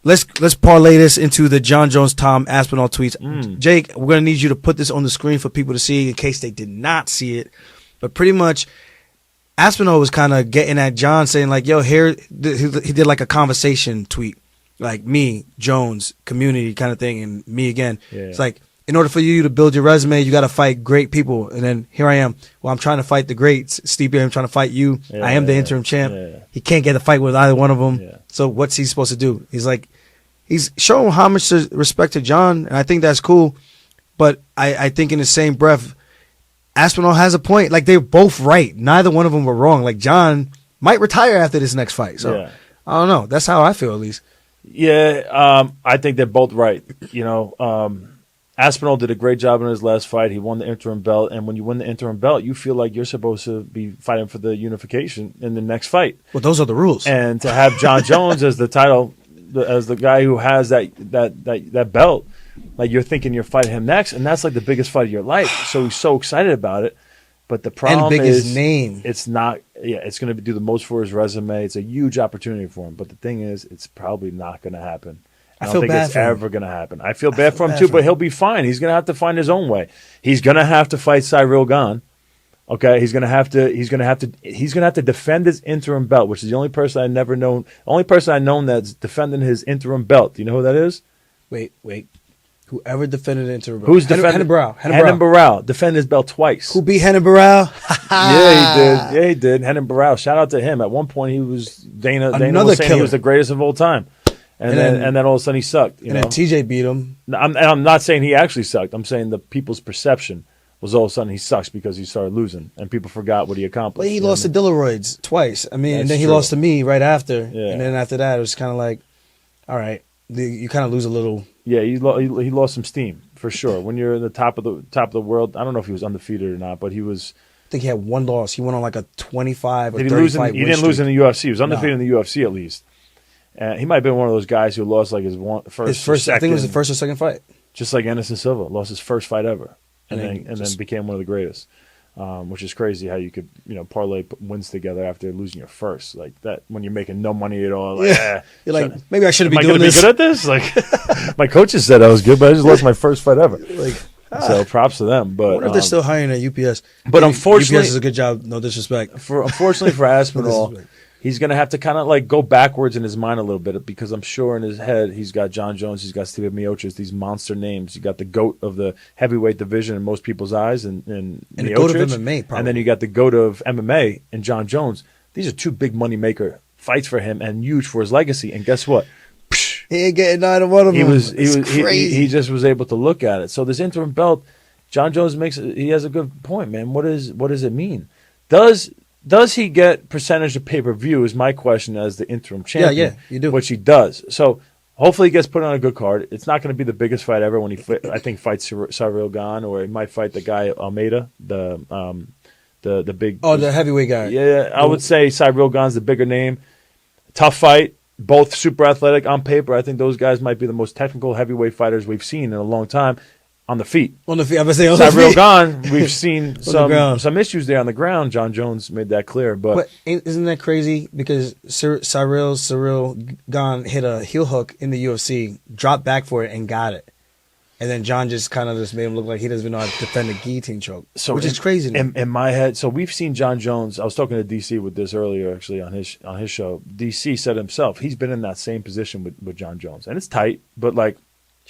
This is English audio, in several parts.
let's parlay this into the Jon Jones Tom Aspinall tweets. Jake, we're gonna need you to put this on the screen for people to see in case they did not see it. But pretty much, Aspinall was kind of getting at Jon, saying like, "Yo, here," he did like a conversation tweet, like me, Jones, community kind of thing, and me again. Yeah. It's like, in order for you to build your resume, you got to fight great people. And then here I am. Well, I'm trying to fight the greats. Steve, I'm trying to fight you. I am the interim champ. Yeah. He can't get a fight with either one of them. Yeah. So what's he supposed to do? He's like, he's showing how much respect to Jon, and I think that's cool. But I think in the same breath, Aspinall has a point. Like, they're both right. Neither one of them were wrong. Like, Jon might retire after this next fight. So I don't know. That's how I feel, at least. Yeah, I think they're both right. You know, Aspinall did a great job in his last fight. He won the interim belt, and when you win the interim belt, you feel like you're supposed to be fighting for the unification in the next fight. Well, those are the rules. And to have Jon Jones as the title, as the guy who has that belt, like, you're thinking you're fighting him next, and that's like the biggest fight of your life. So he's so excited about it. But the problem is, name. It's not. Yeah, it's going to do the most for his resume. It's a huge opportunity for him. But the thing is, it's probably not going to happen. I don't think it's ever going to happen. I feel bad for him too, but he'll be fine. He's going to have to find his own way. He's going to have to fight Cyril Gane. Okay, he's going to have to defend his interim belt, which is the only person I've known that's defending his interim belt. Do you know who that is? Wait. Whoever defended the interim belt. Who's defending? Renan Barao defended his belt twice. Who beat Renan Barao? Yeah, he did. Renan Barao. Shout out to him. At one point, he was Dana was saying he was the greatest of all time. And then all of a sudden he sucked. And then TJ beat him. I'm not saying he actually sucked. I'm saying the people's perception was all of a sudden he sucks because he started losing and people forgot what he accomplished. Well, he lost to Dillaroids twice. I mean, and then he lost to me right after. Yeah. And then after that, it was kind of like, all right, you kind of lose a little. Yeah, he lost some steam for sure. When you're in the top of the world, I don't know if he was undefeated or not, but he was. I think he had one loss. He went on like a 25 or 30 fight. He didn't lose in the UFC. He was undefeated in the UFC at least. He might have been one of those guys who lost like his first. I think it was the first or second fight. Just like Anderson Silva lost his first fight ever, and then became one of the greatest. Which is crazy how you could parlay wins together after losing your first like that when you're making no money at all. Like, you're like, maybe I shouldn't be doing this. Am I going to be good at this? Like my coaches said I was good, but I just lost my first fight ever. So props to them. But I wonder if they're still hiring at UPS. But unfortunately, UPS is a good job. No disrespect. Unfortunately for Aspinall. He's going to have to kind of like go backwards in his mind a little bit because I'm sure in his head he's got Jon Jones, he's got Stipe Miocic, these monster names. You got the GOAT of the heavyweight division in most people's eyes, and the GOAT of MMA, probably. And then you got the GOAT of MMA and Jon Jones. These are two big money maker fights for him and huge for his legacy. And guess what? He ain't getting neither one of them. He just was able to look at it. So this interim belt, Jon Jones he has a good point, man. What does it mean? Does he get percentage of pay-per-view is my question as the interim champion. Yeah, you do. Which he does. So hopefully he gets put on a good card. It's not going to be the biggest fight ever when I think fights Cyril Gane, or he might fight the guy Almeida, the big. Oh, the heavyweight guy. Yeah, I would say Cyril Gane's the bigger name. Tough fight. Both super athletic on paper. I think those guys might be the most technical heavyweight fighters we've seen in a long time. On the feet. I was saying Cyril Gane, we've seen some issues there on the ground. Jon Jones made that clear. But isn't that crazy? Because Cyril Gane hit a heel hook in the UFC, dropped back for it, and got it. And then Jon just kind of made him look like he doesn't even know how to defend a guillotine choke, which is crazy. In my head, so we've seen Jon Jones. I was talking to DC with this earlier, actually, on his show. DC said himself, he's been in that same position with Jon Jones. And it's tight, but like,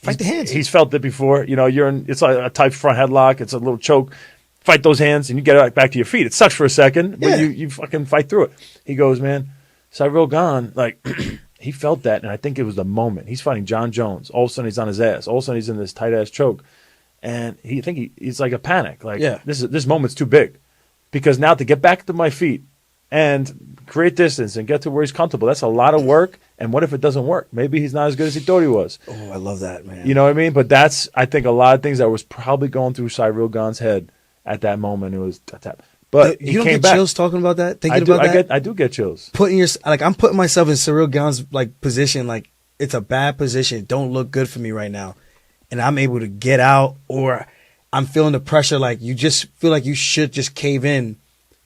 fight the hands. He's felt it before. It's like a tight front headlock. It's a little choke. Fight those hands, and you get back to your feet. It sucks for a second, but you fucking fight through it. He goes, man, Cyril Gane, like, he felt that, and I think it was the moment. He's fighting Jon Jones. All of a sudden, he's on his ass. All of a sudden, he's in this tight-ass choke. And he's like a panic. Like, this moment's too big. Because now to get back to my feet and create distance and get to where he's comfortable, that's a lot of work. And what if it doesn't work? Maybe he's not as good as he thought he was. Oh, I love that, man. You know what I mean? But that's, I think, a lot of things that was probably going through Cyril Gane's head at that moment. It was tap. But you don't get chills talking about that? I do get chills. I'm putting myself in Cyril Gane's position. Like, it's a bad position. It don't look good for me right now. And I'm able to get out, or I'm feeling the pressure. Like, you just feel like you should just cave in.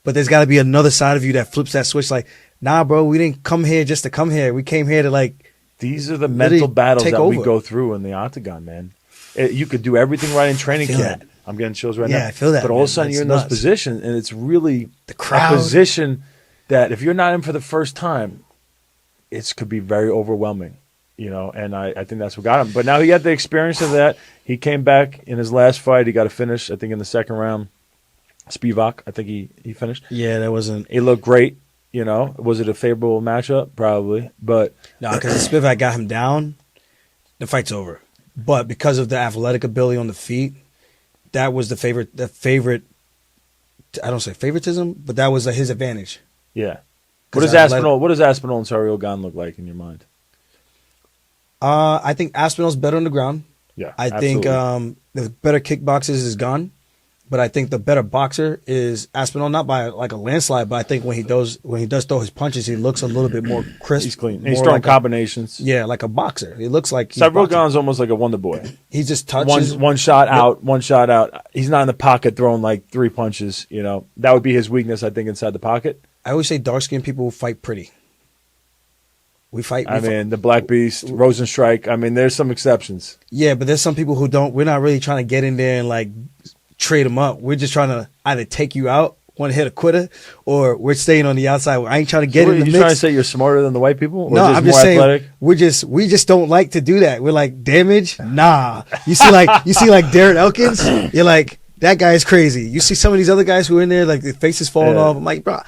But there's got to be another side of you that flips that switch. Like, nah, bro, we didn't come here just to come here. We came here to, like, These are the mental battles take that we over. go through in the octagon, man. You could do everything right in training camp. that. I'm getting chills right now. Yeah, I feel that, But all of a man. sudden, That's you're in nuts. those positions, and it's really The crowd. a position that if you're not in for the first time, it could be very overwhelming, you know. And I think that's what got him. But now he had the experience of that. He came back in his last fight. He got a finish, I think, in the second round. Spivak, I think he finished. Yeah, that wasn't. He looked great, you know. Was it a favorable matchup? Probably. But No, because the Spivak got him down, the fight's over. But because of the athletic ability on the feet, that was the favorite. I don't say favoritism, but that was his advantage. yeah. 'Cause What does Aspinall and Sariel Gan look like in your mind? I think Aspinall's better on the ground. Yeah. I think the better kickboxers is Gun, but I think the better boxer is Aspinall, not by like a landslide, but I think when he does throw his punches, he looks a little bit more crisp. He's clean. more He's throwing like combinations. like a boxer. He looks like he's Sariel boxing. Gan's almost like a wonder boy. He just touches. One shot out, one shot out. He's not in the pocket throwing like 3 punches, you know. That would be his weakness, I think, inside the pocket. I always say dark-skinned people fight pretty. We fight. I mean, the Black Beast, Rosenstrike. I mean, there's some exceptions. Yeah, but there's some people who don't. We're not really trying to get in there and like trade them up. We're just trying to either take you out, want to hit a quitter, or we're staying on the outside. I ain't trying to get in the You mix. trying to say you're smarter than the white people? Or No, I'm just more saying athletic? we just don't like to do that. We're like damage. Nah, you see like Darren Elkins. You're like that guy is crazy. You see some of these other guys who are in there like their faces falling Yeah. off. I'm like, bro,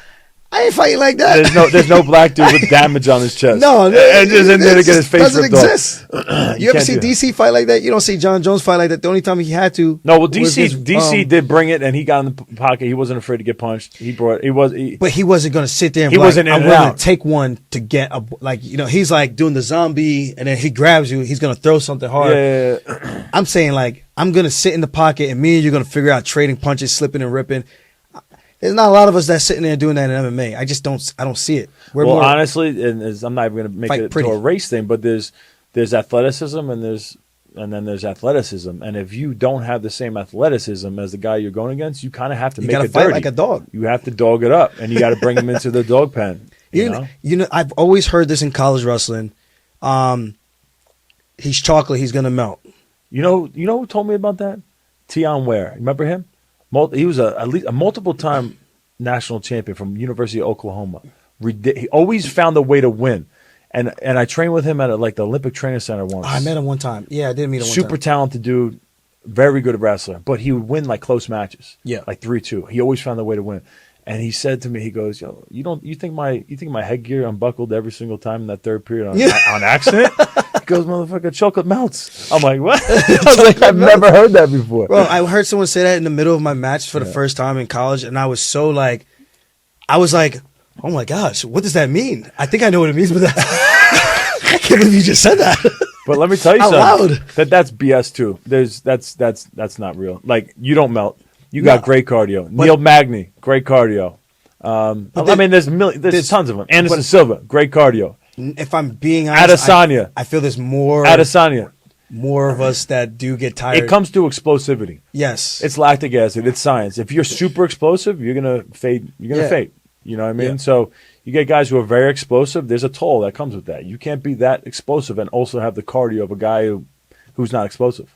I ain't fighting like that. There's no black dude with damage on his chest. No, and just in there to get his face doesn't ripped off. exist. You ever can't see do that. DC fight like that? You don't see Jon Jones fight like that. The only time he had to. No, well, was DC his, did bring it, and he got in the pocket. He wasn't afraid to get punched. But he wasn't going to sit there and He be wasn't like, in I'm and going out. to take one to get a, like, you know, he's like doing the zombie and then he grabs you. He's going to throw something hard. yeah. I'm saying like, I'm going to sit in the pocket and me and you're going to figure out trading punches, slipping and ripping. There's not a lot of us that's sitting there doing that in MMA. I don't see it. We're Well, more, honestly, and I'm not even going to make Fight it pretty. to a race thing, but there's athleticism and then there's athleticism, and if you don't have the same athleticism as the guy you're going against, you kind of have to you make got to it fight dirty. like a dog. You have to dog it up, and you got to bring him into the dog pen. You know? I've always heard this in college wrestling. He's chocolate. He's going to melt. You know who told me about that? Tion Ware. Remember him? He was at least a multiple-time national champion from University of Oklahoma. He always found a way to win, and I trained with him at like the Olympic Training Center once. I met him one time. Yeah, I did meet him one Super time. talented dude, very good wrestler, but he would win like close matches. Yeah. Like 3-2. He always found a way to win. And he said to me, he goes, "Yo, you think my headgear unbuckled every single time in that third period on accident?" He goes, "Motherfucker, chocolate melts." I'm like, "What?" I was like, "I've never heard that before." Bro, I heard someone say that in the middle of my match for the first time in college, and I was like, oh my gosh, what does that mean? I think I know what it means, but I can't believe you just said that. But let me tell you Out something. loud. That's BS too. That's not real. Like, you don't melt. You got great cardio. Neil Magny, great cardio. I mean, there's tons of them. Anderson Silva, great cardio. If I'm being honest, Adesanya. I feel there's more of us that do get tired. It comes to explosivity. Yes. It's lactic acid. It's science. If you're super explosive, you're gonna fade. You're gonna fade. You know what I mean? Yeah. So you get guys who are very explosive. There's a toll that comes with that. You can't be that explosive and also have the cardio of a guy who's not explosive.